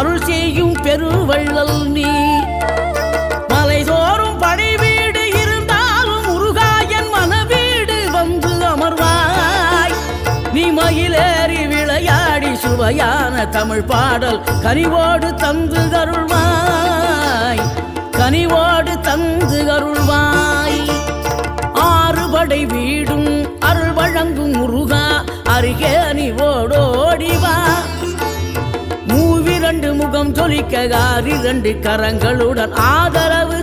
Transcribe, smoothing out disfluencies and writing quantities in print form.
அருள் செய்யும் பெருவள்ளல் நீ. மலைதோறும் படை வீடு இருந்தாலும் முருகாயன் மனவீடு வந்து அமர்வாய். நீ மயிலேறி விளையாடி சுவையான தமிழ் பாடல் கனிவோடு தந்து அருள்வாய். கனிவோடு தந்து அருள்வாய். ஆறுபடை வீடும் அருள் வழங்கும் முருகா அருகே நீ ஓடோடிவா. மூவிரண்டு முகம் ஜொலிக்க 6 கரங்களுடன் ஆதரவு